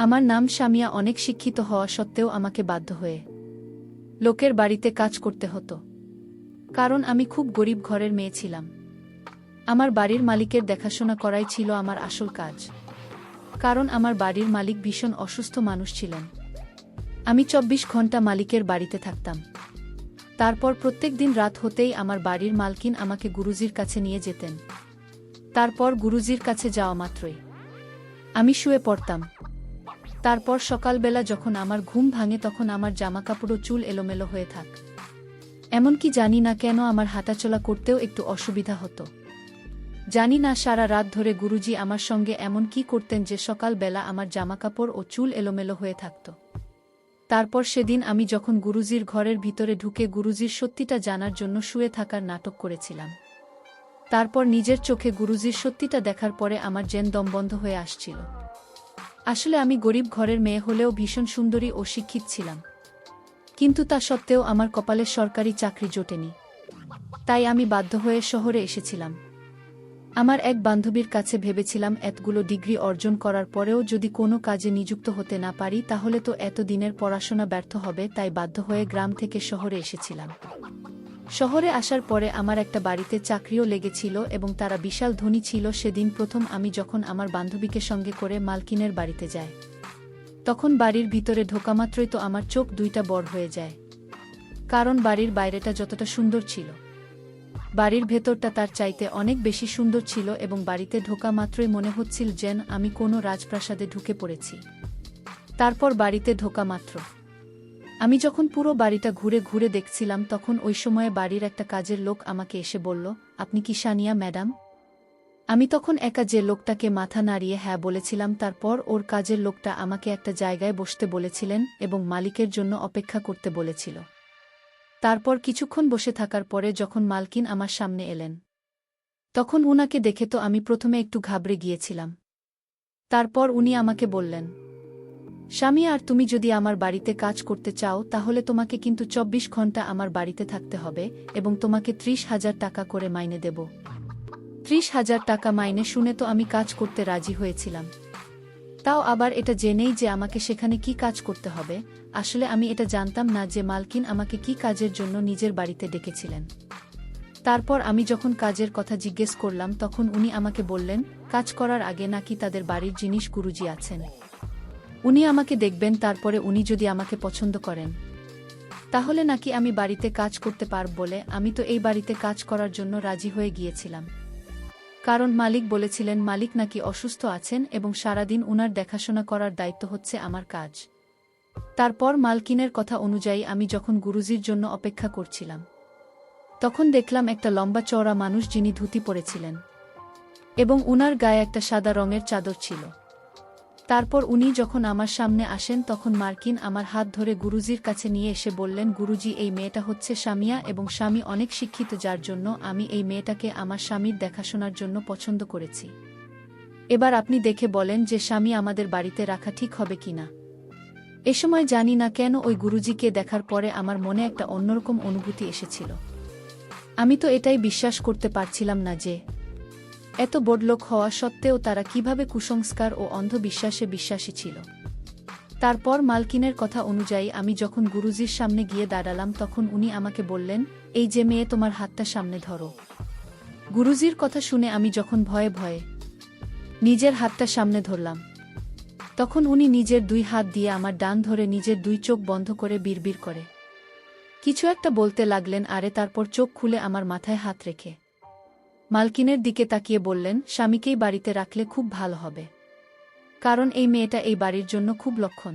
আমার নাম শামিয়া। অনেক শিক্ষিত হওয়া সত্ত্বেও আমাকে বাধ্য হয়ে লোকের বাড়িতে কাজ করতে হতো, কারণ আমি খুব গরিব ঘরের মেয়ে ছিলাম। আমার বাড়ির মালিকের দেখাশোনা করাই ছিল আমার আসল কাজ, কারণ আমার বাড়ির মালিক ভীষণ অসুস্থ মানুষ ছিলেন। আমি 24 ঘন্টা মালিকের বাড়িতে থাকতাম। তারপর প্রত্যেক দিন রাত হতেই আমার বাড়ির মালকিন আমাকে গুরুজির কাছে নিয়ে যেতেন। তারপর গুরুজির কাছে যাওয়া মাত্রই আমি শুয়ে পড়তাম। তারপর সকালবেলা যখন আমার ঘুম ভাঙে তখন আমার জামাকাপড় ও চুল এলোমেলো হয়ে থাক। এমনকি জানি না কেন আমার হাঁটাচলা করতেও একটু অসুবিধা হতো। জানি না সারা রাত ধরে গুরুজি আমার সঙ্গে এমন কি করতেন যে সকালবেলা আমার জামাকাপড় ও চুল এলোমেলো হয়ে থাকত। তারপর সেদিন আমি যখন গুরুজির ঘরের ভিতরে ঢুকে গুরুজির সত্যিটা জানার জন্য শুয়ে থাকার নাটক করেছিলাম। তারপর নিজের চোখে গুরুজির সত্যিটা দেখার পরে আমার যেন দম বন্ধ হয়ে আসছিল। আসলে আমি গরিব ঘরের মেয়ে হলেও ভীষণ সুন্দরী ও শিক্ষিত ছিলাম, কিন্তু তা সত্ত্বেও আমার কপালে সরকারি চাকরি জোটেনি। তাই আমি বাধ্য হয়ে শহরে এসেছিলাম। আমার এক বান্ধবীর কাছে ভেবেছিলাম এতগুলো ডিগ্রি অর্জন করার পরেও যদি কোনো কাজে নিযুক্ত হতে না পারি তাহলে তো এত দিনের পড়াশোনা ব্যর্থ হবে। তাই বাধ্য হয়ে গ্রাম থেকে শহরে এসেছিলাম। শহরে আসার পরে আমার একটা বাড়িতে চাকরিও লেগেছিল এবং তারা বিশাল ধনী ছিল। সেদিন প্রথম আমি যখন আমার বান্ধবীকে সঙ্গে করে মালকিনের বাড়িতে যাই, তখন বাড়ির ভিতরে ঢোকামাত্রই তো আমার চোখ দুইটা বড় হয়ে যায়, কারণ বাড়ির বাইরেটা যতটা সুন্দর ছিল, বাড়ির ভেতরটা তার চাইতে অনেক বেশি সুন্দর ছিল এবং বাড়িতে ঢোকা মাত্রই মনে হচ্ছিল যেন আমি কোনো রাজপ্রাসাদে ঢুকে পড়েছি। তারপর বাড়িতে ঢোকা মাত্র আমি যখন পুরো বাড়িটা ঘুরে ঘুরে দেখছিলাম তখন ওই সময়ে বাড়ির একটা কাজের লোক আমাকে এসে বলল, আপনি কি সানিয়া ম্যাডাম? আমি তখন একা যে লোকটাকে মাথা নাড়িয়ে হ্যাঁ বলেছিলাম। তারপর ওর কাজের লোকটা আমাকে একটা জায়গায় বসতে বলেছিলেন এবং মালিকের জন্য অপেক্ষা করতে বলেছিল। তারপর কিছুক্ষণ বসে থাকার পরে যখন মালকিন আমার সামনে এলেন, তখন উনাকে দেখে তো আমি প্রথমে একটু ঘাবড়ে গিয়েছিলাম। তারপর উনি আমাকে বললেন, স্বামী, আর তুমি যদি আমার বাড়িতে কাজ করতে চাও তাহলে তোমাকে কিন্তু 24 ঘন্টা আমার বাড়িতে থাকতে হবে এবং তোমাকে 30,000 টাকা করে মাইনে দেব। 30,000 টাকা মাইনে শুনে তো আমি কাজ করতে রাজি হয়েছিলাম, তাও আবার এটা জেনেই যে আমাকে সেখানে কি কাজ করতে হবে। আসলে আমি এটা জানতাম না যে মালকিন আমাকে কি কাজের জন্য নিজের বাড়িতে ডেকেছিলেন। তারপর আমি যখন কাজের কথা জিজ্ঞেস করলাম তখন উনি আমাকে বললেন, কাজ করার আগে নাকি তাদের বাড়ির জিনিস গুরুজি আছেন, উনি আমাকে দেখবেন। তারপরে উনি যদি আমাকে পছন্দ করেন তাহলে নাকি আমি বাড়িতে কাজ করতে পারব। বলে আমি তো এই বাড়িতে কাজ করার জন্য রাজি হয়ে গিয়েছিলাম, কারণ মালিক বলেছিলেন মালিক নাকি অসুস্থ আছেন এবং সারাদিন উনার দেখাশোনা করার দায়িত্ব হচ্ছে আমার কাজ। তারপর মালকিনের কথা অনুযায়ী আমি যখন গুরুজির জন্য অপেক্ষা করছিলাম তখন দেখলাম একটা লম্বা চওড়া মানুষ যিনি ধুতি পরেছিলেন এবং উনার গায়ে একটা সাদা রঙের চাদর ছিল। তারপর উনি যখন আমার সামনে আসেন তখন মার্কিন আমার হাত ধরে গুরুজির কাছে নিয়ে এসে বললেন, গুরুজি, এই মেয়েটা হচ্ছে সামিয়া এবং স্বামী অনেক শিক্ষিত, যার জন্য আমি এই মেয়েটাকে আমার স্বামীর দেখাশোনার জন্য পছন্দ করেছি। এবার আপনি দেখে বলেন যে স্বামী আমাদের বাড়িতে রাখা ঠিক হবে কিনা। এ সময় জানি না কেন ওই গুরুজিকে দেখার পরে আমার মনে একটা অন্যরকম অনুভূতি এসেছিল। আমি তো এটাই বিশ্বাস করতে পারছিলাম না যে এত বড়লোক হওয়া সত্ত্বেও তারা কিভাবে কুসংস্কার ও অন্ধবিশ্বাসে বিশ্বাসী ছিল। তারপর মালকিনের কথা অনুযায়ী আমি যখন গুরুজির সামনে গিয়ে দাঁড়ালাম তখন উনি আমাকে বললেন, এই যে মেয়ে, তোমার হাতটা সামনে ধরো। গুরুজির কথা শুনে আমি যখন ভয়ে ভয়ে নিজের হাতটা সামনে ধরলাম তখন উনি নিজের 2 হাত দিয়ে আমার ডান ধরে নিজের 2 চোখ বন্ধ করে বিড়বিড় করে কিছু একটা বলতে লাগলেন। আরে তারপর চোখ খুলে আমার মাথায় হাত রেখে মালকিনের দিকে তাকিয়ে বললেন, স্বামীকেই বাড়িতে রাখলে খুব ভালো হবে, কারণ এই মেয়েটা এই বাড়ির জন্য খুব লক্ষণ।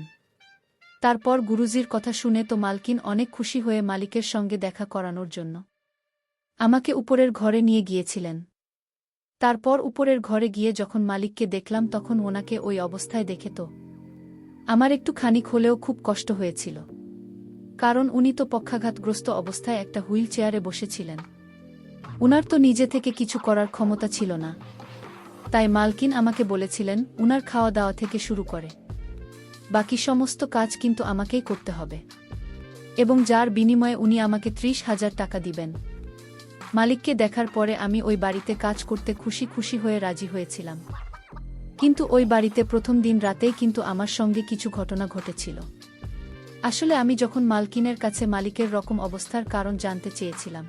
তারপর গুরুজির কথা শুনে তো মালকিন অনেক খুশি হয়ে মালিকের সঙ্গে দেখা করানোর জন্য আমাকে উপরের ঘরে নিয়ে গিয়েছিলেন। তারপর উপরের ঘরে গিয়ে যখন মালিককে দেখলাম তখন ওনাকে ওই অবস্থায় দেখে তো আমার একটু খানিক হলেও খুব কষ্ট হয়েছিল, কারণ উনি তো পক্ষাঘাতগ্রস্ত অবস্থায় একটা হুইল চেয়ারে বসেছিলেন। উনার তো নিজে থেকে কিছু করার ক্ষমতা ছিল না। তাই মালকিন আমাকে বলেছিলেন উনার খাওয়া দাওয়া থেকে শুরু করে বাকি সমস্ত কাজ কিন্তু আমাকেই করতে হবে এবং যার বিনিময়ে উনি আমাকে 30,000 টাকা দিবেন। মালিককে দেখার পরে আমি ওই বাড়িতে কাজ করতে খুশি খুশি হয়ে রাজি হয়েছিলাম। কিন্তু ওই বাড়িতে প্রথম দিন রাতেই কিন্তু আমার সঙ্গে কিছু ঘটনা ঘটেছিল। আসলে আমি যখন মালকিনের কাছে মালিকের রকম অবস্থার কারণ জানতে চেয়েছিলাম,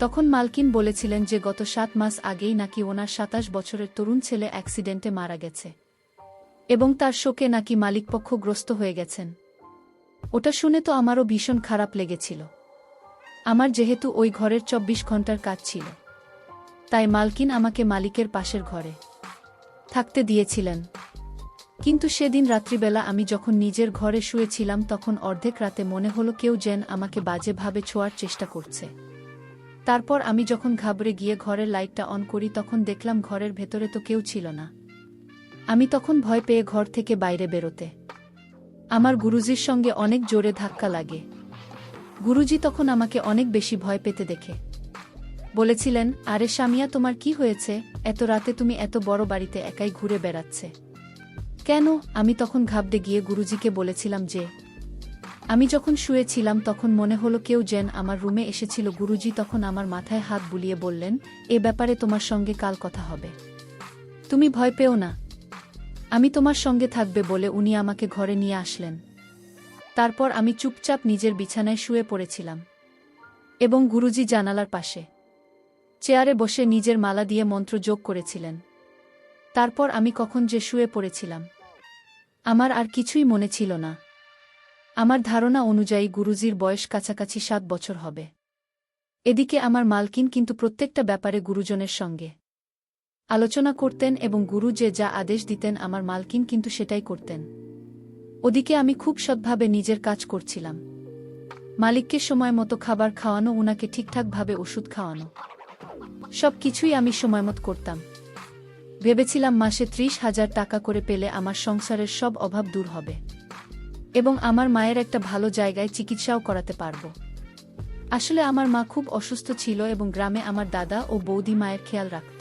তখন মালকিন বলেছিলেন যে গত 7 মাস আগেই নাকি ওনার 27 বছরের তরুণ ছেলে অ্যাক্সিডেন্টে মারা গেছে এবং তার শোকে নাকি মালিকপক্ষ গ্রস্ত হয়ে গেছেন। ওটা শুনে তো আমারও ভীষণ খারাপ লেগেছিল। আমার যেহেতু ওই ঘরের 24 ঘন্টার কাজ ছিল, তাই মালকিন আমাকে মালিকের পাশের ঘরে থাকতে দিয়েছিলেন। কিন্তু সেদিন রাত্রিবেলা আমি যখন নিজের ঘরে শুয়েছিলাম, তখন অর্ধেক রাতে মনে হলো কেউ যেন আমাকে বাজেভাবে ছোঁয়ার চেষ্টা করছে। তারপর আমি যখন ঘাবড়ে গিয়ে ঘরের লাইটটা অন করি, তখন দেখলাম ঘরের ভেতরে তো কেউ ছিল না। আমি তখন ভয় পেয়ে ঘর থেকে বাইরে বেরোতে আমার গুরুজির সঙ্গে অনেক জোরে ধাক্কা লাগে। গুরুজি তখন আমাকে অনেক বেশি ভয় পেতে দেখে বলেছিলেন, আরে সামিয়া, তোমার কি হয়েছে? এত রাতে তুমি এত বড় বাড়িতে একাই ঘুরে বেড়াচ্ছে কেন? আমি তখন ঘাবড়ে গিয়ে গুরুজিকে বলেছিলাম যে আমি যখন শুয়েছিলাম তখন মনে হলো কেউ যেন আমার রুমে এসেছিল। গুরুজি তখন আমার মাথায় হাত বুলিয়ে বললেন, এ ব্যাপারে তোমার সঙ্গে কাল কথা হবে, তুমি ভয় পেও না, আমি তোমার সঙ্গে থাকবে বলে উনি আমাকে ঘরে নিয়ে আসলেন। তারপর আমি চুপচাপ নিজের বিছানায় শুয়ে পড়েছিলাম এবং গুরুজি জানালার পাশে চেয়ারে বসে নিজের মালা দিয়ে মন্ত্র যোগ করেছিলেন। তারপর আমি কখন যে শুয়ে পড়েছিলাম আমার আর কিছুই মনে ছিল না। আমার ধারণা অনুযায়ী গুরুজির বয়স কাছাকাছি 7 বছর হবে। এদিকে আমার মালকিন কিন্তু প্রত্যেকটা ব্যাপারে গুরুজনের সঙ্গে আলোচনা করতেন এবং গুরু যে যা আদেশ দিতেন আমার মালকিন কিন্তু সেটাই করতেন। ওদিকে আমি খুব সৎভাবে নিজের কাজ করছিলাম। মালিককে সময় মতো খাবার খাওয়ানো, উনাকে ঠিকঠাকভাবে ওষুধ খাওয়ানো, সব কিছুই আমি সময়মত করতাম। ভেবেছিলাম মাসে 30,000 টাকা করে পেলে আমার সংসারের সব অভাব দূর হবে এবং আমার মায়ের একটা ভালো জায়গায় চিকিৎসাও করাতে পারব। আসলে আমার মা খুব অসুস্থ ছিল এবং গ্রামে আমার দাদা ও বৌদি মায়ের খেয়াল রাখত।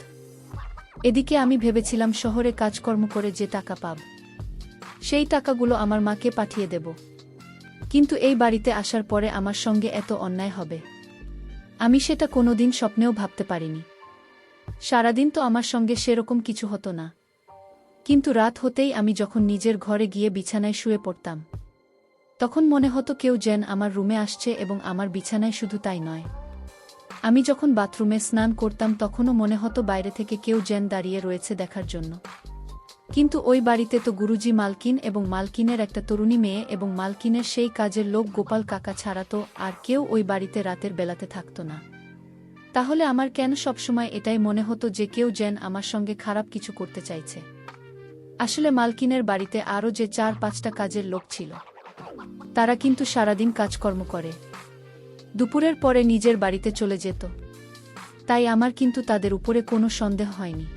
এদিকে আমি ভেবেছিলাম শহরে কাজকর্ম করে যে টাকা পাব, সেই টাকাগুলো আমার মাকে পাঠিয়ে দেব। কিন্তু এই বাড়িতে আসার পরে আমার সঙ্গে এত অন্যায় হবে আমি সেটা কোনোদিন স্বপ্নেও ভাবতে পারিনি। সারাদিন তো আমার সঙ্গে সেরকম কিছু হতো না, কিন্তু রাত হতেই আমি যখন নিজের ঘরে গিয়ে বিছানায় শুয়ে পড়তাম, তখন মনে হতো কেউ যেন আমার রুমে আসছে এবং আমার বিছানায়। শুধু তাই নয়, আমি যখন বাথরুমে স্নান করতাম তখনও মনে হতো বাইরে থেকে কেউ যেন দাঁড়িয়ে রয়েছে দেখার জন্য। কিন্তু ওই বাড়িতে তো গুরুজি, মালকিন এবং মালকিনের একটা তরুণী মেয়ে এবং মালকিনের সেই কাজের লোক গোপাল কাকা ছাড়া তো আর কেউ ওই বাড়িতে রাতের বেলাতে থাকত না। তাহলে আমার কেন সবসময় এটাই মনে হতো যে কেউ যেন আমার সঙ্গে খারাপ কিছু করতে চাইছে? আসলে মালকিনের বাড়িতে আরও যে 4-5টা কাজের লোক ছিল, তারা কিন্তু সারাদিন কাজকর্ম করে দুপুরের পরে নিজের বাড়িতে চলে যেত। তাই আমার কিন্তু তাদের উপরে কোনো সন্দেহ হয়নি।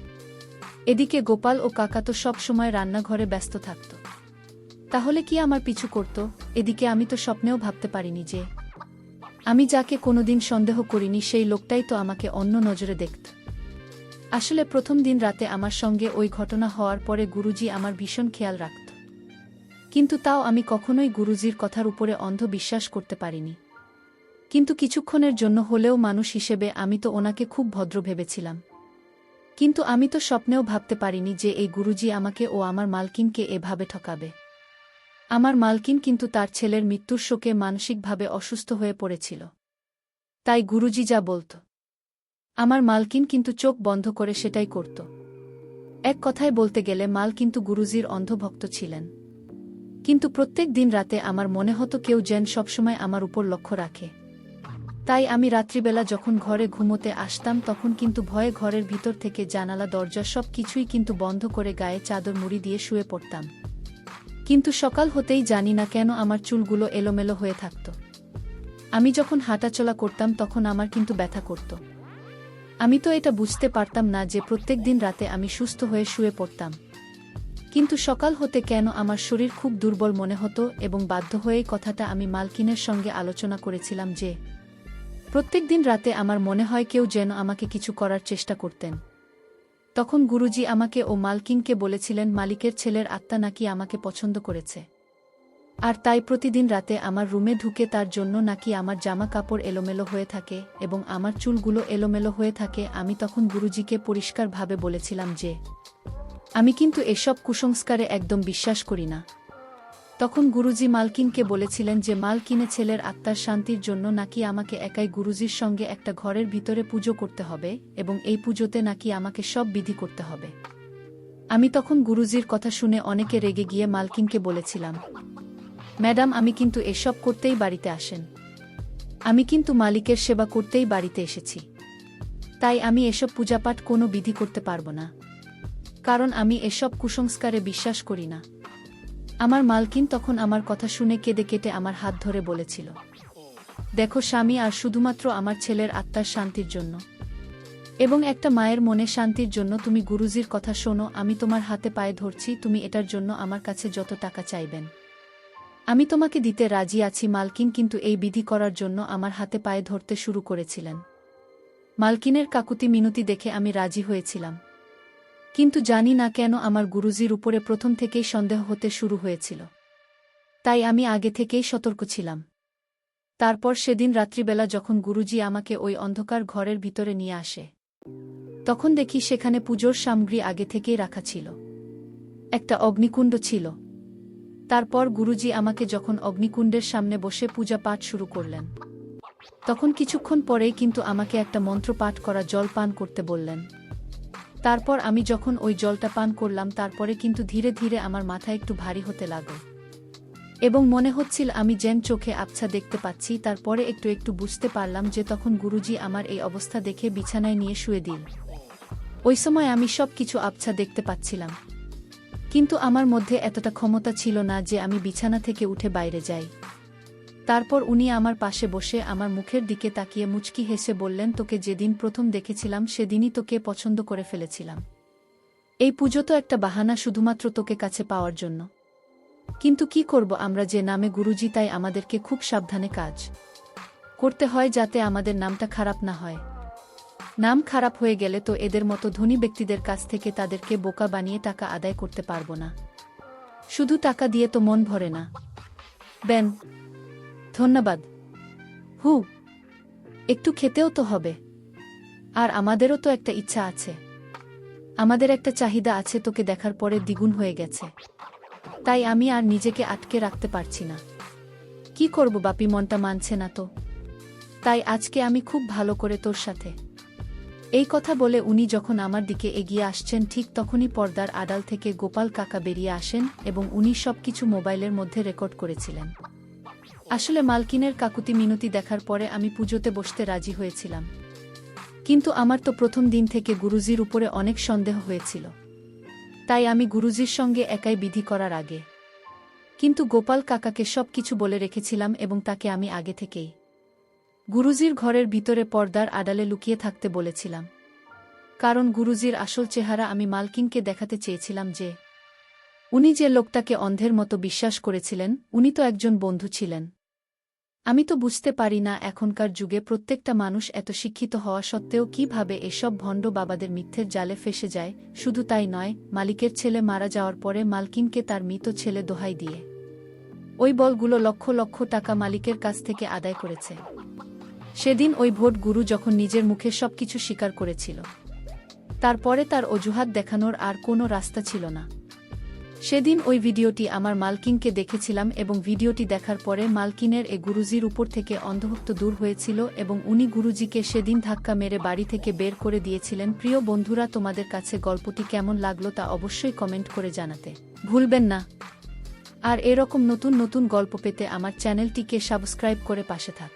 এদিকে গোপাল ও কাকা তো সব সময় রান্নাঘরে ব্যস্ত থাকত। তাহলে কি আমার পিছু করত? এদিকে আমি তো স্বপ্নেও ভাবতে পারিনি যে আমি যাকে কোনোদিন সন্দেহ করিনি সেই লোকটাই তো আমাকে অন্য নজরে দেখত। আসলে প্রথম দিন রাতে আমার সঙ্গে ওই ঘটনা হওয়ার পরে গুরুজি আমার ভীষণ খেয়াল রাখত, কিন্তু তাও আমি কখনোই গুরুজির কথার উপরে অন্ধ বিশ্বাস করতে পারিনি। কিন্তু কিছুক্ষণের জন্য হলেও মানুষ হিসেবে আমি তো ওনাকে খুব ভদ্র ভেবেছিলাম। কিন্তু আমি তো স্বপ্নেও ভাবতে পারিনি যে এই গুরুজি আমাকে ও আমার মালকিনকে এভাবে ঠকাবে। আমার মালকিন কিন্তু তার ছেলের মৃত্যুর শোকে মানসিকভাবে অসুস্থ হয়ে পড়েছিল। তাই গুরুজি যা বলত আমার মালকিন কিন্তু চোখ বন্ধ করে সেটাই করত। এক কথায় বলতে গেলে মাল কিন্তু গুরুজির অন্ধভক্ত ছিলেন। কিন্তু প্রত্যেক দিন রাতে আমার মনে হতো কেউ যেন সবসময় আমার উপর লক্ষ্য রাখে। তাই আমি রাত্রিবেলা যখন ঘরে ঘুমোতে আসতাম তখন কিন্তু ভয়ে ঘরের ভিতর থেকে জানালা দরজা সব কিছুই কিন্তু বন্ধ করে গায়ে চাদর মুড়ি দিয়ে শুয়ে পড়তাম। কিন্তু সকাল হতেই জানি না কেন আমার চুলগুলো এলোমেলো হয়ে থাকত। আমি যখন হাঁটাচলা করতাম তখন আমার কিন্তু ব্যথা করত। আমি তো এটা বুঝতে পারতাম না যে প্রত্যেক দিন রাতে আমি সুস্থ হয়ে শুয়ে পড়তাম, কিন্তু সকাল হতে কেন আমার শরীর খুব দুর্বল মনে হতো এবং বাধ্য হয়েই কথাটা আমি মালকিনের সঙ্গে আলোচনা করেছিলাম যে প্রত্যেক দিন রাতে আমার মনে হয় কেউ যেন আমাকে কিছু করার চেষ্টা করতেন। তখন গুরুজি আমাকে ও মালকিনকে বলেছিলেন মালিকের ছেলের আত্মা নাকি আমাকে পছন্দ করেছে, আর তাই প্রতিদিন রাতে আমার রুমে ঢুকে তার জন্য নাকি আমার জামা কাপড় এলোমেলো হয়ে থাকে এবং আমার চুলগুলো এলোমেলো হয়ে থাকে। আমি তখন গুরুজিকে পরিষ্কারভাবে বলেছিলাম যে আমি কিন্তু এসব কুসংস্কারে একদম বিশ্বাস করি না। তখন গুরুজি মালকিনকে বলেছিলেন যে মালকিনে ছেলের আত্মার শান্তির জন্য নাকি আমাকে একাই গুরুজির সঙ্গে একটা ঘরের ভিতরে পুজো করতে হবে এবং এই পুজোতে নাকি আমাকে সব বিধি করতে হবে। আমি তখন গুরুজির কথা শুনে অনেকে রেগে গিয়ে মালকিনকে বলেছিলাম, ম্যাডাম আমি কিন্তু এসব করতেই বাড়িতে আসেন, আমি কিন্তু মালিকের সেবা করতেই বাড়িতে এসেছি, তাই আমি এসব পূজাপাঠ কোনো বিধি করতে পারবো না, কারণ আমি এসব কুসংস্কারে বিশ্বাস করি না। আমার মালকিন তখন আমার কথা শুনে কেঁদে কেটে আমার হাত ধরে বলেছিল, দেখো স্বামী, আর শুধুমাত্র আমার ছেলের আত্মার শান্তির জন্য এবং একটা মায়ের মনে শান্তির জন্য তুমি গুরুজির কথা শোনো। আমি তোমার হাতে পায়ে ধরছি, তুমি এটার জন্য আমার কাছে যত টাকা চাইবেন আমি তোমাকে দিতে রাজি আছি। মালকিন কিন্তু এই বিধি করার জন্য আমার হাতে পায়ে ধরতে শুরু করেছিলেন। মালকিনের কাকুতি মিনতি দেখে আমি রাজি হয়েছিলাম, কিন্তু জানি না কেন আমার গুরুজির উপরে প্রথম থেকেই সন্দেহ হতে শুরু হয়েছিল, তাই আমি আগে থেকেই সতর্ক ছিলাম। তারপর সেদিন রাত্রিবেলা যখন গুরুজি আমাকে ওই অন্ধকার ঘরের ভিতরে নিয়ে আসে, তখন দেখি সেখানে পুজোর সামগ্রী আগে থেকেই রাখা ছিল, একটা অগ্নিকুণ্ড ছিল। তারপর গুরুজি আমাকে যখন অগ্নিকুণ্ডের সামনে বসে পূজা পাঠ শুরু করলেন, তখন কিছুক্ষণ পরেই কিন্তু আমাকে একটা মন্ত্র পাঠ করা জল পান করতে বললেন। তারপর আমি যখন ওই জলটা পান করলাম, তারপরে কিন্তু ধীরে ধীরে আমার মাথা একটু ভারী হতে লাগল এবং মনে হচ্ছিল আমি যেন চোখে আবছা দেখতে পাচ্ছি। তারপরে একটু একটু বুঝতে পারলাম যে তখন গুরুজি আমার এই অবস্থা দেখে বিছানায় নিয়ে শুয়ে দিল। ওই সময় আমি সব কিছু আবছা দেখতে পাচ্ছিলাম, কিন্তু আমার মধ্যে এতটা ক্ষমতা ছিল না যে আমি বিছানা থেকে উঠে বাইরে যাই। তারপর উনি আমার পাশে বসে আমার মুখের দিকে তাকিয়ে মুচকি হেসে বললেন, তোকে যেদিন প্রথম দেখেছিলাম সেদিনই তোকে পছন্দ করে ফেলেছিলাম। এই পুজো তো একটা বাহানা শুধুমাত্র তোকে কাছে পাওয়ার জন্য, কিন্তু কি করব আমরা যে নামে গুরুজি, তাই আমাদেরকে খুব সাবধানে কাজ করতে হয় যাতে আমাদের নামটা খারাপ না হয়। নাম খারাপ হয়ে গেলে তো এদের মতো ধনী ব্যক্তিদের কাছ থেকে তাদেরকে বোকা বানিয়ে টাকা আদায় করতে পারবো না। শুধু টাকা দিয়ে তো মন ভরে না। বেন, ধন্যবাদ। হু, একটু খেতেও তো হবে, আর আমাদেরও তো একটা ইচ্ছা আছে, আমাদের একটা চাহিদা আছে, তোকে দেখার পরে দ্বিগুণ হয়ে গেছে, তাই আমি আর নিজেকে আটকে রাখতে পারছি না। কি করব বাপি, মনটা মানছে না তো, তাই আজকে আমি খুব ভালো করে তোর সাথে। এই কথা বলে উনি যখন আমার দিকে এগিয়ে আসছেন, ঠিক তখনই পর্দার আড়াল থেকে গোপাল কাকা বেরিয়ে আসেন এবং উনি সবকিছু মোবাইলের মধ্যে রেকর্ড করেছিলেন। আসলে মালকিনের কাকুতি মিনতি দেখার পরে আমি পুজোতে বসতে রাজি হয়েছিলাম, কিন্তু আমার তো প্রথম দিন থেকে গুরুজির উপরে অনেক সন্দেহ হয়েছিল, তাই আমি গুরুজির সঙ্গে একাই বিধি করার আগে কিন্তু গোপাল কাকাকে সব কিছু বলে রেখেছিলাম এবং তাকে আমি আগে থেকেই গুরুজির ঘরের ভিতরে পর্দার আড়ালে লুকিয়ে থাকতে বলেছিলাম, কারণ গুরুজির আসল চেহারা আমি মালকিনকে দেখাতে চেয়েছিলাম যে উনি যে লোকটাকে অন্ধের মতো বিশ্বাস করেছিলেন উনি তো একজন বন্ধু ছিলেন। আমি তো বুঝতে পারি না এখনকার যুগে প্রত্যেকটা মানুষ এত শিক্ষিত হওয়া সত্ত্বেও কিভাবে এসব ভণ্ড বাবাদের মিথ্যের জালে ফেসে যায়। শুধু তাই নয়, মালিকের ছেলে মারা যাওয়ার পরে মালকিনকে তার মৃত ছেলে দোহাই দিয়ে ওই বলগুলো লক্ষ লক্ষ টাকা মালিকের কাছ থেকে আদায় করেছে। সেদিন ওই ভোট গুরু যখন নিজের মুখে সবকিছু স্বীকার করেছিল, তারপরে তার অজুহাত দেখানোর আর কোনো রাস্তা ছিল না। সেদিন ওই ভিডিওটি আমার মালকিনকে দেখেছিলাম এবং ভিডিওটি দেখার পরে মালকিনের গুরুজির উপর থেকে অন্ধভক্ত দূর হয়েছিল এবং উনি গুরুজিকে সেদিন ধাক্কা মেরে বাড়ি থেকে বের করে দিয়েছিলেন। প্রিয় বন্ধুরা, তোমাদের কাছে গল্পটি কেমন লাগলো তা অবশ্যই কমেন্ট করে জানাতে ভুলবেন না। আর এরকম নতুন নতুন গল্প পেতে আমার চ্যানেলটিকে সাবস্ক্রাইব করে পাশে থাক।